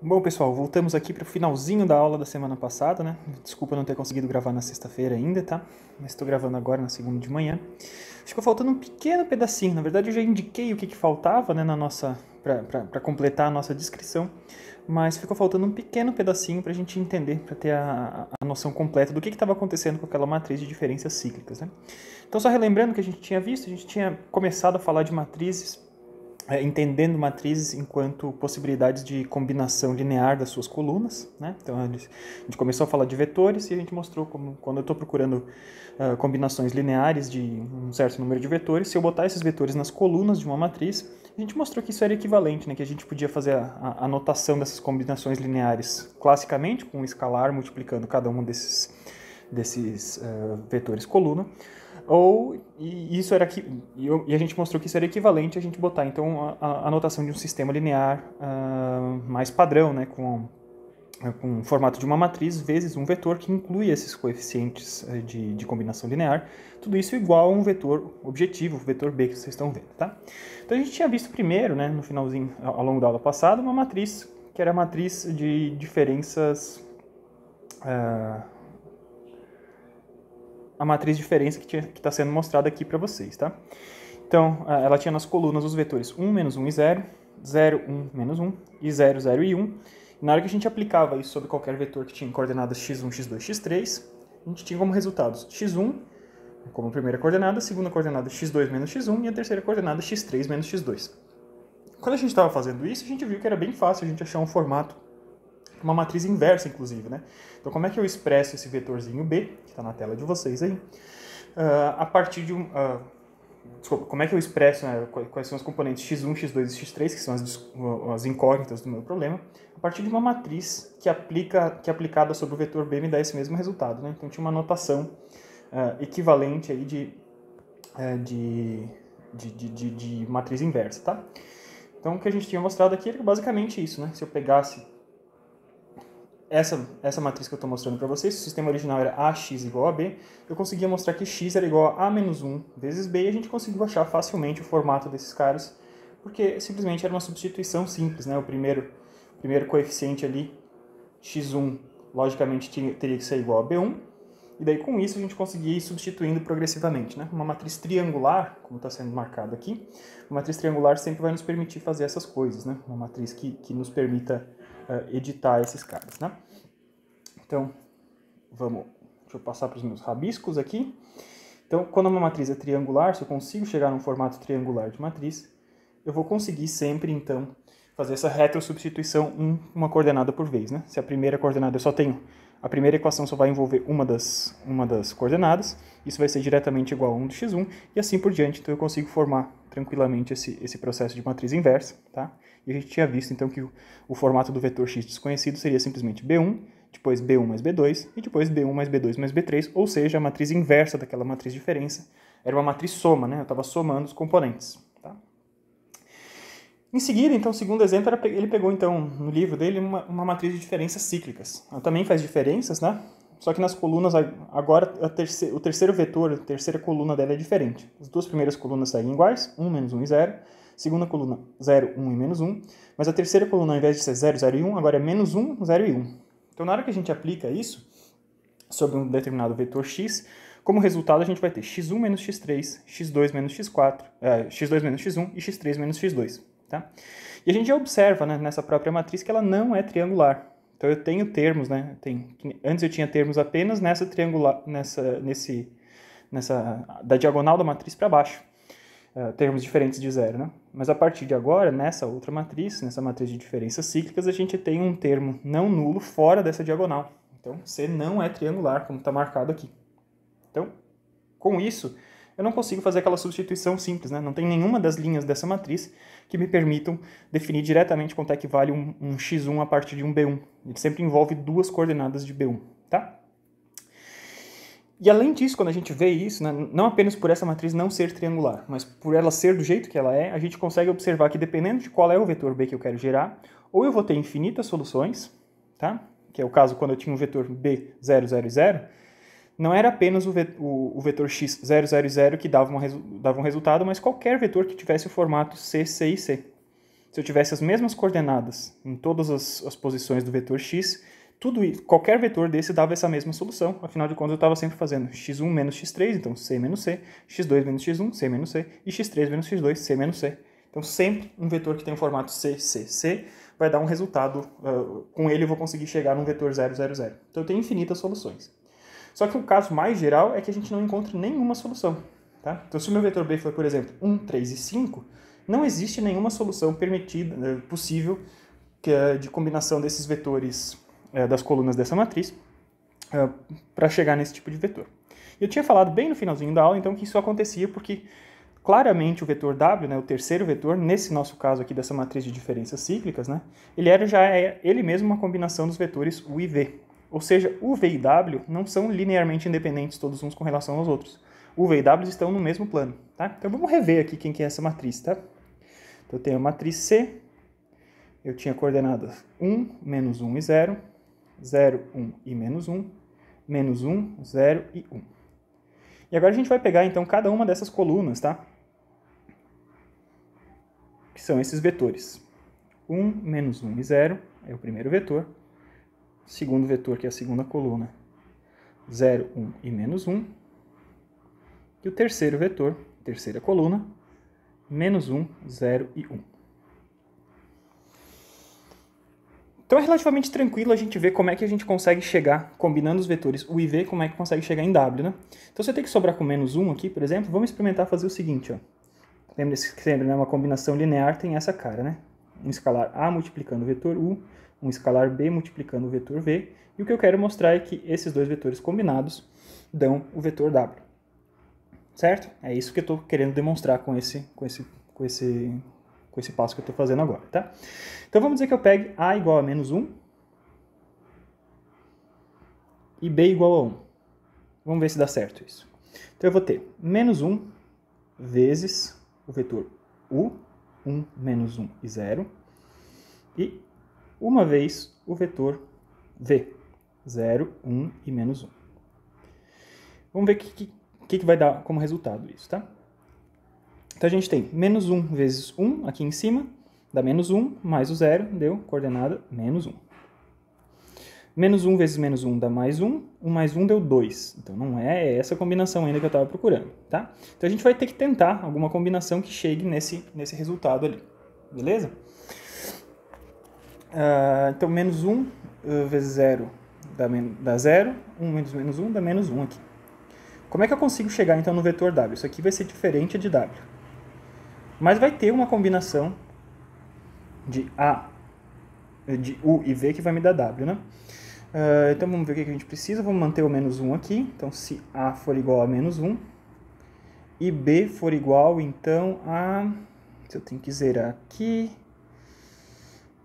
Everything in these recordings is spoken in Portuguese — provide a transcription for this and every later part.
Bom, pessoal, voltamos aqui para o finalzinho da aula da semana passada, né? Desculpa não ter conseguido gravar na sexta-feira ainda, tá? Mas estou gravando agora na segunda de manhã. Ficou faltando um pequeno pedacinho. Na verdade, eu já indiquei o que faltava, né, na nossa para completar a nossa descrição, mas ficou faltando um pequeno pedacinho para a gente entender, para ter a noção completa do que estava acontecendo com aquela matriz de diferenças cíclicas, né? Então, só relembrando o que a gente tinha visto, a gente tinha começado a falar de matrizes entendendo matrizes enquanto possibilidades de combinação linear das suas colunas, né? Então a gente começou a falar de vetores e a gente mostrou como quando eu estou procurando combinações lineares de um certo número de vetores, se eu botar esses vetores nas colunas de uma matriz, a gente mostrou que isso era equivalente, né? Que a gente podia fazer a notação dessas combinações lineares classicamente com um escalar multiplicando cada um desses vetores coluna. E a gente mostrou que isso era equivalente a gente botar então a notação de um sistema linear mais padrão, né, com o formato de uma matriz vezes um vetor que inclui esses coeficientes de combinação linear, tudo isso igual a um vetor objetivo, o vetor B que vocês estão vendo, tá? Então a gente tinha visto primeiro, né, no finalzinho, ao longo da aula passada, uma matriz que era a matriz de diferenças a matriz de diferença que está sendo mostrada aqui para vocês, tá? Então, ela tinha nas colunas os vetores 1, menos 1 e 0, 0, 1, menos 1, e 0, 0 e 1. E na hora que a gente aplicava isso sobre qualquer vetor que tinha coordenadas x1, x2, x3, a gente tinha como resultados x1 como primeira coordenada, a segunda coordenada x2 menos x1 e a terceira coordenada x3 menos x2. Quando a gente estava fazendo isso, a gente viu que era bem fácil a gente achar um formato, uma matriz inversa, inclusive, né? Então, como é que eu expresso esse vetorzinho B, que está na tela de vocês aí, a partir de desculpa, como é que eu expresso, né, quais são os componentes x1, x2 e x3, que são as incógnitas do meu problema, a partir de uma matriz que aplicada sobre o vetor B me dá esse mesmo resultado, né? Então, tinha uma notação equivalente aí de matriz inversa, tá? Então, o que a gente tinha mostrado aqui era basicamente isso, né? Se eu pegasse essa matriz que eu estou mostrando para vocês, se o sistema original era AX igual a B, eu conseguia mostrar que X era igual a menos 1 vezes B, e a gente conseguiu achar facilmente o formato desses caras, porque simplesmente era uma substituição simples, né? O primeiro coeficiente ali, X1, logicamente teria que ser igual a B1, e daí com isso a gente conseguia ir substituindo progressivamente, né? Uma matriz triangular, como está sendo marcado aqui, uma matriz triangular sempre vai nos permitir fazer essas coisas, né? Uma matriz que nos permita editar esses caras, né? Então, deixa eu passar para os meus rabiscos aqui. Então, quando uma matriz é triangular, se eu consigo chegar num formato triangular de matriz, eu vou conseguir sempre, então, fazer essa retrosubstituição uma coordenada por vez, né? Se a primeira coordenada eu só tenho, a primeira equação só vai envolver uma das coordenadas, isso vai ser diretamente igual a 1 do x1, e assim por diante, então eu consigo formar tranquilamente esse processo de matriz inversa, tá? E a gente tinha visto, então, que o formato do vetor x desconhecido seria simplesmente B1, depois B1 mais B2, e depois B1 mais B2 mais B3, ou seja, a matriz inversa daquela matriz de diferença era uma matriz soma, né? Eu estava somando os componentes, tá? Em seguida, então, o segundo exemplo, ele pegou, então, no livro dele, uma matriz de diferenças cíclicas. Ela também faz diferenças, né? Só que nas colunas, agora, o terceiro vetor, a terceira coluna dela é diferente. As duas primeiras colunas seguem iguais, 1, menos 1 e 0. Segunda coluna, 0, 1 e menos 1. Mas a terceira coluna, ao invés de ser 0, 0 e 1, agora é menos 1, 0 e 1. Então, na hora que a gente aplica isso sobre um determinado vetor x, como resultado a gente vai ter x1 menos x3, x2 menos x4, x2 menos x1 e x3 menos x2. Tá? E a gente já observa, né, nessa própria matriz que ela não é triangular. Então eu tenho termos, né? Antes eu tinha termos apenas nessa triangular, da diagonal da matriz para baixo. Termos diferentes de zero, né? Mas a partir de agora, nessa outra matriz, nessa matriz de diferenças cíclicas, a gente tem um termo não nulo fora dessa diagonal. Então, C não é triangular, como está marcado aqui. Então, com isso, eu não consigo fazer aquela substituição simples, né? Não tem nenhuma das linhas dessa matriz que me permitam definir diretamente quanto é que vale um x1 a partir de um b1. Ele sempre envolve duas coordenadas de b1, tá? E além disso, quando a gente vê isso, né, não apenas por essa matriz não ser triangular, mas por ela ser do jeito que ela é, a gente consegue observar que dependendo de qual é o vetor B que eu quero gerar, ou eu vou ter infinitas soluções, tá? Que é o caso quando eu tinha um vetor B 0, 0 e 0, não era apenas o vetor x 0, 0 e 0 que dava um resultado, mas qualquer vetor que tivesse o formato C, C e C. se eu tivesse as mesmas coordenadas em todas as posições do vetor x, qualquer vetor desse dava essa mesma solução. Afinal de contas, eu estava sempre fazendo x1 menos x3, então c menos c, x2 menos x1, c menos c, e x3 menos x2, c menos c. Então, sempre um vetor que tem o formato C, C, C vai dar um resultado, com ele eu vou conseguir chegar num vetor 0, 0, 0. Então, eu tenho infinitas soluções. Só que o caso mais geral é que a gente não encontra nenhuma solução. Tá? Então, se o meu vetor B for, por exemplo, 1, 3 e 5, não existe nenhuma solução permitida, possível, de combinação desses vetores, das colunas dessa matriz, para chegar nesse tipo de vetor. Eu tinha falado bem no finalzinho da aula, então, que isso acontecia porque claramente o vetor W, né, o terceiro vetor, nesse nosso caso aqui dessa matriz de diferenças cíclicas, né, já é ele mesmo uma combinação dos vetores U e V. Ou seja, U, V e W não são linearmente independentes todos uns com relação aos outros. U, V e W estão no mesmo plano. Tá? Então vamos rever aqui quem que é essa matriz. Tá? Então eu tenho a matriz C, eu tinha coordenadas 1, menos 1 e 0, 0, 1 e menos 1, menos 1, 0 e 1. E agora a gente vai pegar então cada uma dessas colunas, tá? Que são esses vetores. 1, menos 1 e 0 é o primeiro vetor. Segundo vetor, que é a segunda coluna, 0, 1 e menos 1. E o terceiro vetor, terceira coluna, menos 1, 0 e 1. Então é relativamente tranquilo a gente ver como é que a gente consegue chegar, combinando os vetores U e V, como é que consegue chegar em W, né? Então se eu tenho que sobrar com menos 1 aqui, por exemplo, vamos experimentar fazer o seguinte, ó. Lembre-se que sempre, né, uma combinação linear tem essa cara, né? Um escalar A multiplicando o vetor U, um escalar B multiplicando o vetor V, e o que eu quero mostrar é que esses dois vetores combinados dão o vetor W. Certo? É isso que eu estou querendo demonstrar com esse passo que eu estou fazendo agora, tá? Então vamos dizer que eu pegue A igual a menos 1 e B igual a 1. Vamos ver se dá certo isso. Então eu vou ter menos 1 vezes o vetor U, 1, menos 1 e 0, e uma vez o vetor V, 0, 1 e menos 1. Vamos ver o que vai dar como resultado isso, tá? Então a gente tem menos 1 vezes 1 aqui em cima, dá menos 1, mais o 0, deu coordenada menos 1. Menos 1 vezes menos 1 dá mais 1, 1 mais 1 deu 2. Então não é essa combinação ainda que eu estava procurando, tá? Então a gente vai ter que tentar alguma combinação que chegue nesse resultado ali, beleza? Então menos 1 vezes 0 dá 0, 1 menos menos 1 dá menos 1 aqui. Como é que eu consigo chegar então no vetor W? Isso aqui vai ser diferente de W. Mas vai ter uma combinação de U e V que vai me dar W, né? Então vamos ver o que a gente precisa. Vamos manter o menos 1 aqui. Então se A for igual a menos 1 e B for igual então a... Se eu tenho que zerar aqui...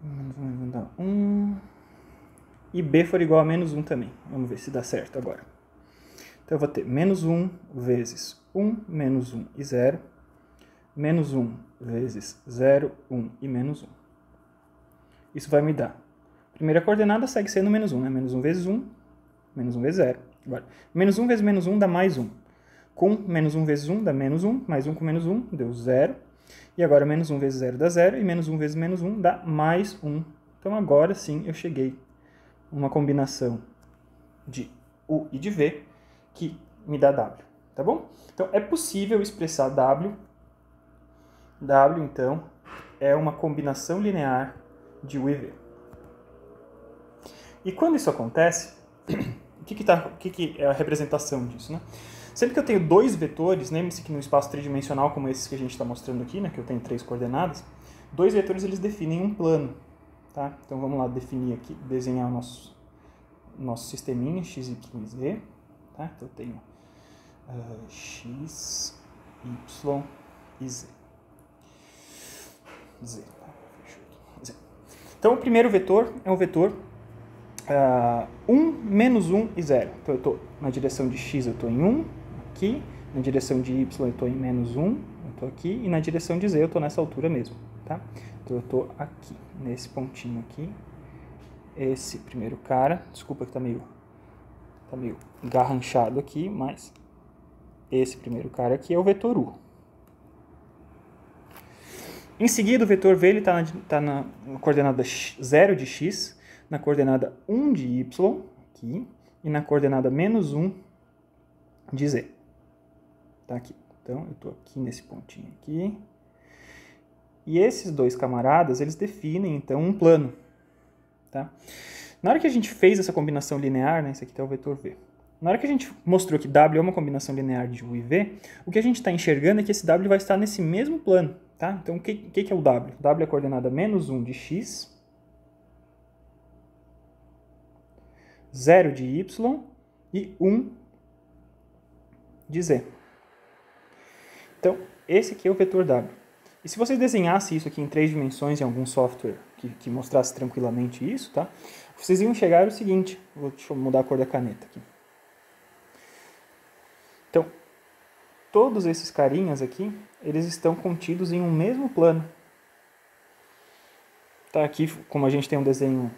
Menos 1 vai dar 1... E B for igual a menos 1 também. Vamos ver se dá certo agora. Então eu vou ter menos 1 vezes 1, menos 1 e 0. Menos 1 vezes 0, 1 e menos 1. Isso vai me dar. Primeira coordenada segue sendo menos 1, né? Menos 1 vezes 1, menos 1 vezes 0. Agora, menos 1 vezes menos 1 dá mais 1. Com menos 1 vezes 1 dá menos 1, mais 1 com menos 1 deu 0. E agora menos 1 vezes 0 dá 0, e menos 1 vezes menos 1 dá mais 1. Então agora sim eu cheguei a uma combinação de U e de V que me dá W, tá bom? Então é possível expressar W. W, então, é uma combinação linear de U e V. E quando isso acontece, o que é a representação disso, né? Sempre que eu tenho dois vetores, lembre-se que no espaço tridimensional como esse que a gente está mostrando aqui, né, que eu tenho 3 coordenadas, dois vetores eles definem um plano, tá? Então vamos lá definir aqui, desenhar o nosso sisteminha, x, y e z, tá? Então eu tenho x, y e z. Z. Então o primeiro vetor é o vetor 1, menos 1 e 0. Então eu estou na direção de x eu estou em 1, aqui, na direção de y eu estou em menos 1, eu estou aqui, e na direção de z eu estou nessa altura mesmo, tá? Então eu estou aqui, nesse pontinho aqui, esse primeiro cara, desculpa que tá meio garranchado aqui, mas esse primeiro cara aqui é o vetor U. Em seguida, o vetor v está na coordenada 0 de x, na coordenada 1 de y, aqui, e na coordenada menos 1 de z. Tá aqui. Então, eu estou aqui nesse pontinho aqui. E esses dois camaradas, eles definem, então, um plano. Tá? Na hora que a gente fez essa combinação linear, né, esse aqui é o vetor v. Na hora que a gente mostrou que W é uma combinação linear de U e V, o que a gente está enxergando é que esse W vai estar nesse mesmo plano. Tá? Então, o que é o W? O W é a coordenada menos 1 de x, 0 de y e 1 de z. Então, esse aqui é o vetor W. E se vocês desenhassem isso aqui em 3 dimensões em algum software que mostrasse tranquilamente isso, tá? Vocês iam chegar ao seguinte, deixa eu mudar a cor da caneta aqui. Então, todos esses carinhas aqui, eles estão contidos em um mesmo plano. Tá, aqui, como a gente tem um desenho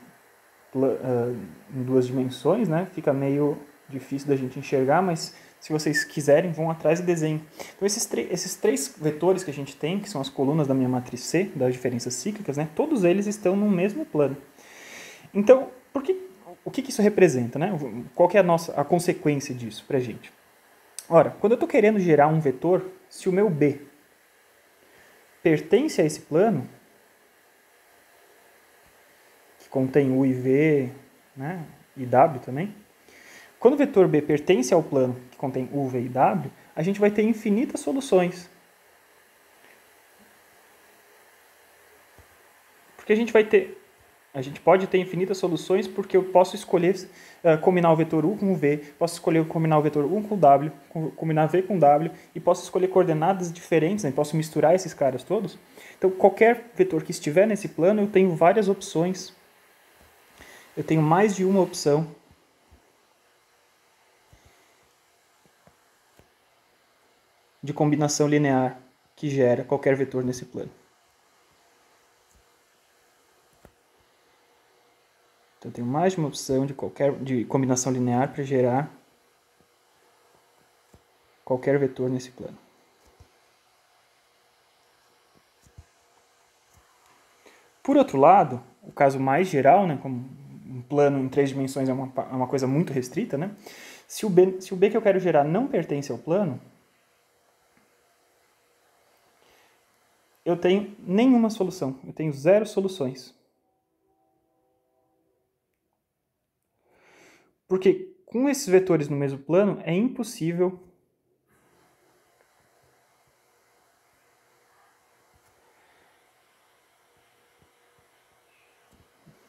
em 2 dimensões, né, fica meio difícil da gente enxergar, mas se vocês quiserem, vão atrás e desenhem. Então, esses 3 vetores que a gente tem, que são as colunas da minha matriz C, das diferenças cíclicas, né, todos eles estão no mesmo plano. Então, o que isso representa? Né? Qual que é a consequência disso para a gente? Ora, quando eu estou querendo gerar um vetor, se o meu B pertence a esse plano, que contém U e V, né, e W também, quando o vetor B pertence ao plano que contém U, V e W, a gente vai ter infinitas soluções. Porque a gente pode ter infinitas soluções porque eu posso escolher combinar o vetor U com o V, posso escolher combinar o vetor U com o W, combinar V com o W, e posso escolher coordenadas diferentes, né? Posso misturar esses caras todos. Então, qualquer vetor que estiver nesse plano, eu tenho várias opções. Eu tenho mais de uma opção de combinação linear que gera qualquer vetor nesse plano. Então, eu tenho mais de uma opção de combinação linear para gerar qualquer vetor nesse plano. Por outro lado, o caso mais geral, né, como um plano em 3 dimensões é uma coisa muito restrita, né? Se o B que eu quero gerar não pertence ao plano, eu tenho nenhuma solução, eu tenho 0 soluções. Porque com esses vetores no mesmo plano, é impossível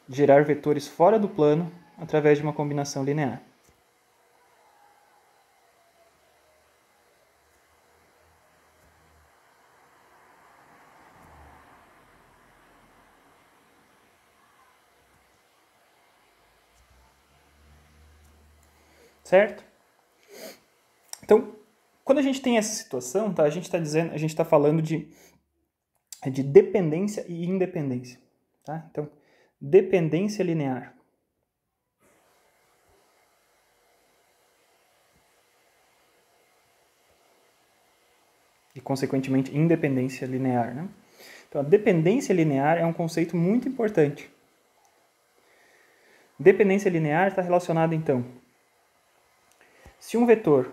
gerar vetores fora do plano através de uma combinação linear. Certo? Então, quando a gente tem essa situação, tá, a gente está falando de dependência e independência. Tá? Então, dependência linear. E, consequentemente, independência linear. Né? Então, a dependência linear é um conceito muito importante. Dependência linear está relacionada, então, se um vetor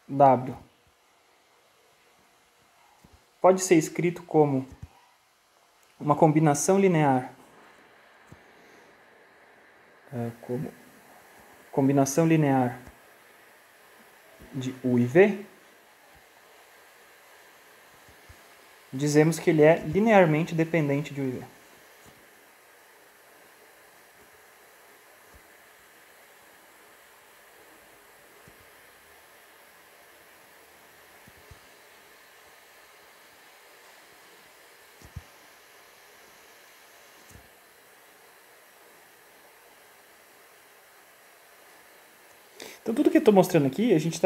W pode ser escrito como uma combinação linear, de U e V, dizemos que ele é linearmente dependente de U e V. Então, tudo que eu estou mostrando aqui, a gente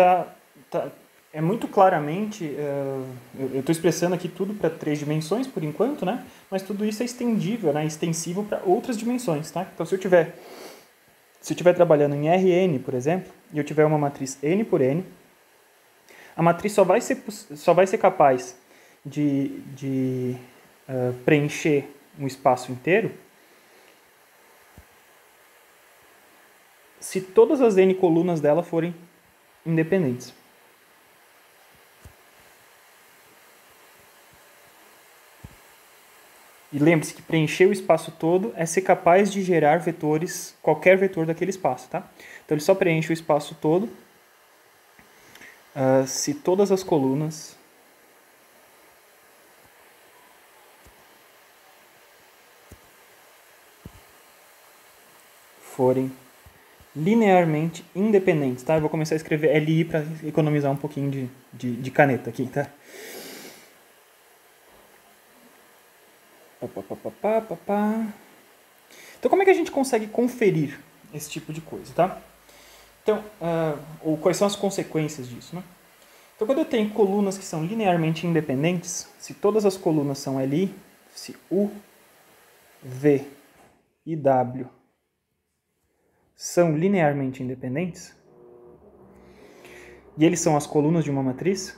é muito claramente, eu estou expressando aqui tudo para 3 dimensões por enquanto, né? Mas tudo isso é estendível, né? Extensível para outras dimensões, tá? Então, se eu estiver trabalhando em Rn, por exemplo, e eu tiver uma matriz n por n, A matriz só vai ser capaz de preencher um espaço inteiro se todas as n colunas dela forem independentes. E lembre-se que preencher o espaço todo é ser capaz de gerar vetores, qualquer vetor daquele espaço, tá? Então ele só preenche o espaço todo se todas as colunas forem linearmente independentes, tá? Eu vou começar a escrever LI para economizar um pouquinho de caneta aqui, tá? Então, como é que a gente consegue conferir esse tipo de coisa, tá? Então, ou quais são as consequências disso, né? Então, quando eu tenho colunas que são linearmente independentes, se todas as colunas são LI, se U, V e W são linearmente independentes, e eles são as colunas de uma matriz,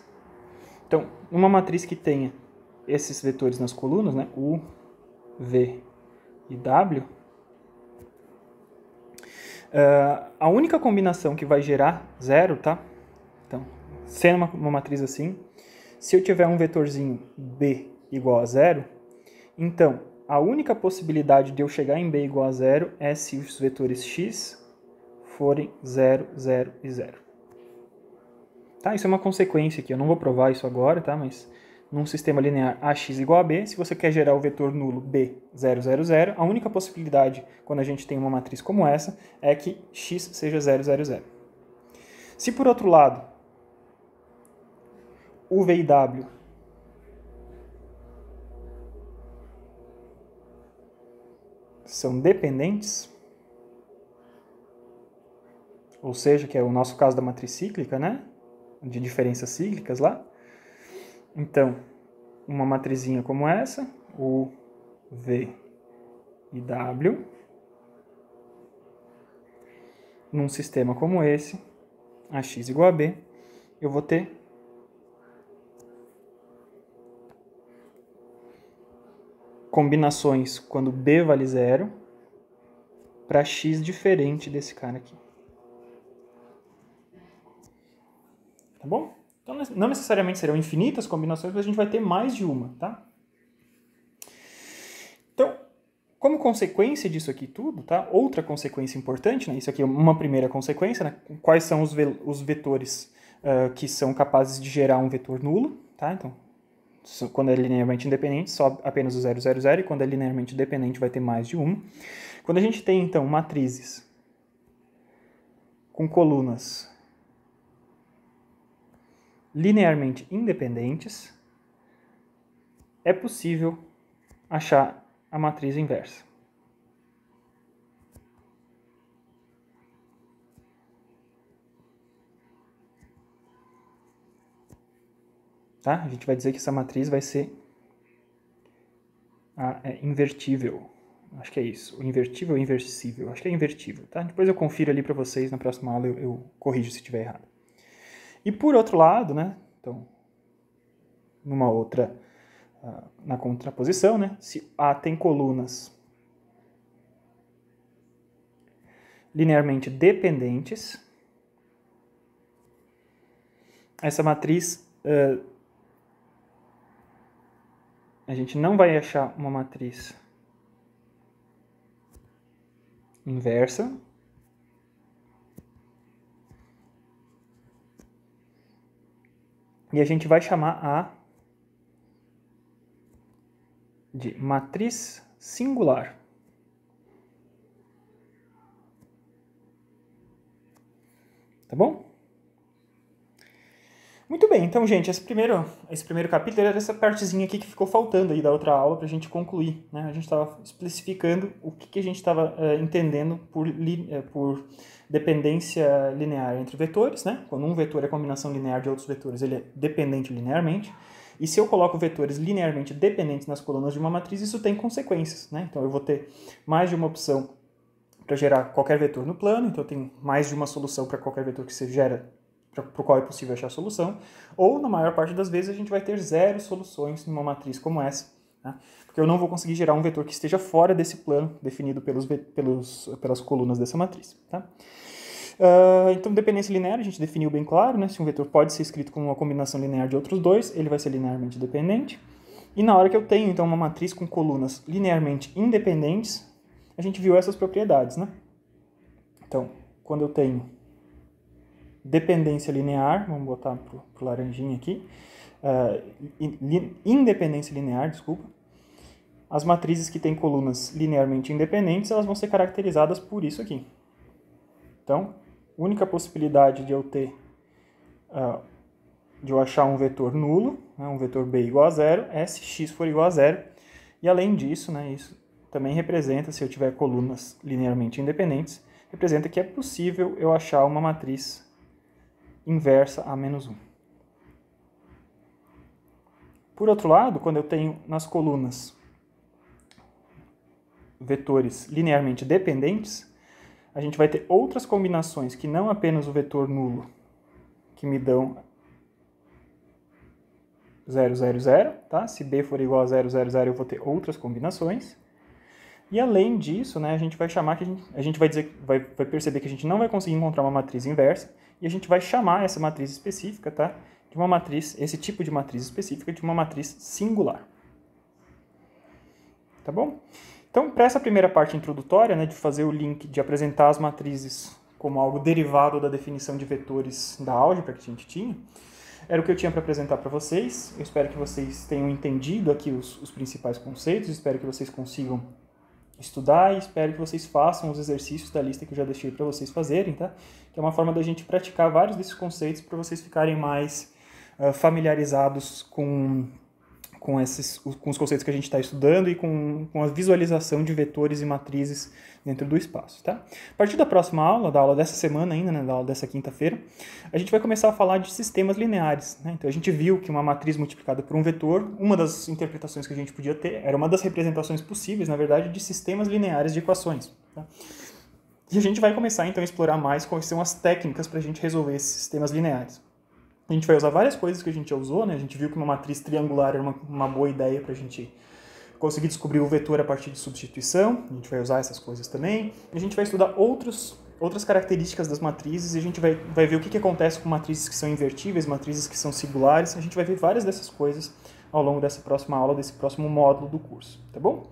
então, uma matriz que tenha esses vetores nas colunas, né, U, V e W, a única combinação que vai gerar zero, tá? Então, sendo uma matriz assim, se eu tiver um vetorzinho B igual a zero, então a única possibilidade de eu chegar em B igual a zero é se os vetores x forem 0, 0 e 0. Tá? Isso é uma consequência aqui, eu não vou provar isso agora, tá? Mas num sistema linear AX igual a B, se você quer gerar o vetor nulo B, 0, 0, 0, a única possibilidade, quando a gente tem uma matriz como essa, é que x seja 0, 0, 0. Se por outro lado, U, V e W são dependentes, ou seja, que é o nosso caso da matriz cíclica, né? De diferenças cíclicas lá. Então, uma matrizinha como essa, U, V e W, num sistema como esse, AX igual a B, eu vou ter combinações quando B vale 0 para X diferente desse cara aqui. Tá bom? Então, não necessariamente serão infinitas combinações, mas a gente vai ter mais de uma, tá? Então, como consequência disso aqui tudo, tá? Outra consequência importante, né? Isso aqui é uma primeira consequência, né? Quais são os vetores que são capazes de gerar um vetor nulo, tá? Então, quando é linearmente independente, só apenas o 0, 0, 0, e quando é linearmente dependente vai ter mais de uma. Quando a gente tem, então, matrizes com colunas linearmente independentes, é possível achar a matriz inversa. Tá? A gente vai dizer que essa matriz vai ser invertível. Acho que é isso. Invertível ou inversível? Acho que é invertível. Tá? Depois eu confiro ali para vocês, na próxima aula eu corrijo se estiver errado. E por outro lado, né? Então, numa outra, na contraposição, né? Se A tem colunas linearmente dependentes, essa matriz, a gente não vai achar uma matriz inversa. E a gente vai chamar A de matriz singular. Tá bom? Muito bem, então, gente, esse primeiro capítulo era essa partezinha aqui que ficou faltando aí da outra aula para a gente concluir, né? A gente estava especificando o que a gente estava entendendo por dependência linear entre vetores, né? Quando um vetor é combinação linear de outros vetores, ele é dependente linearmente. E se eu coloco vetores linearmente dependentes nas colunas de uma matriz, isso tem consequências, né? Então eu vou ter mais de uma opção para gerar qualquer vetor no plano, então eu tenho mais de uma solução para qualquer vetor que se gera para o qual é possível achar a solução, ou na maior parte das vezes a gente vai ter 0 soluções numa matriz como essa, tá? Porque eu não vou conseguir gerar um vetor que esteja fora desse plano definido pelas colunas dessa matriz. Tá? Então, dependência linear, a gente definiu bem claro, né? Se um vetor pode ser escrito como uma combinação linear de outros dois, ele vai ser linearmente dependente. E na hora que eu tenho, então, uma matriz com colunas linearmente independentes, a gente viu essas propriedades, né? Então, quando eu tenho dependência linear, vamos botar para o laranjinha aqui, independência linear, desculpa, as matrizes que têm colunas linearmente independentes, elas vão ser caracterizadas por isso aqui. Então, única possibilidade de eu achar um vetor nulo, né, um vetor B igual a 0, é se x for igual a 0. E além disso, né, isso também representa, se eu tiver colunas linearmente independentes, representa que é possível eu achar uma matriz inversa a menos 1. Por outro lado, quando eu tenho nas colunas vetores linearmente dependentes, a gente vai ter outras combinações que não apenas o vetor nulo, que me dão 0, 0, 0, tá? Se B for igual a 0, 0, 0, eu vou ter outras combinações. E além disso, né, a gente vai chamar que a gente vai dizer, vai perceber que a gente não vai conseguir encontrar uma matriz inversa, e a gente vai chamar essa matriz específica, tá? De uma matriz, esse tipo de matriz específica, de uma matriz singular. Tá bom? Então, para essa primeira parte introdutória, né, de fazer o link, de apresentar as matrizes como algo derivado da definição de vetores da álgebra que a gente tinha, era o que eu tinha para apresentar para vocês. Eu espero que vocês tenham entendido aqui os principais conceitos, espero que vocês consigam estudar e espero que vocês façam os exercícios da lista que eu já deixei para vocês fazerem, tá? Que é uma forma da gente praticar vários desses conceitos para vocês ficarem mais familiarizados com os conceitos que a gente está estudando e com a visualização de vetores e matrizes dentro do espaço, tá? A partir da próxima aula, da aula dessa semana ainda, né, da aula dessa quinta-feira, a gente vai começar a falar de sistemas lineares, né? Então a gente viu que uma matriz multiplicada por um vetor, uma das interpretações que a gente podia ter, era uma das representações possíveis, na verdade, de sistemas lineares de equações, tá? E a gente vai começar então a explorar mais quais são as técnicas para a gente resolver esses sistemas lineares. A gente vai usar várias coisas que a gente já usou, né? A gente viu que uma matriz triangular era uma boa ideia para a gente conseguir descobrir o vetor a partir de substituição. A gente vai usar essas coisas também. A gente vai estudar outras características das matrizes e a gente vai ver o que acontece com matrizes que são invertíveis, matrizes que são singulares. A gente vai ver várias dessas coisas ao longo dessa próxima aula, desse próximo módulo do curso, tá bom?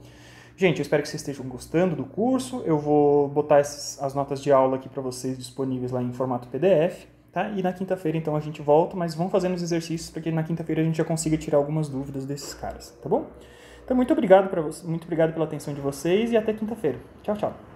Gente, eu espero que vocês estejam gostando do curso. Eu vou botar as notas de aula aqui para vocês disponíveis lá em formato PDF. Tá? E na quinta-feira, então, a gente volta, mas vamos fazendo os exercícios para que na quinta-feira a gente já consiga tirar algumas dúvidas desses caras, tá bom? Então, muito obrigado pela atenção de vocês e até quinta-feira. Tchau, tchau.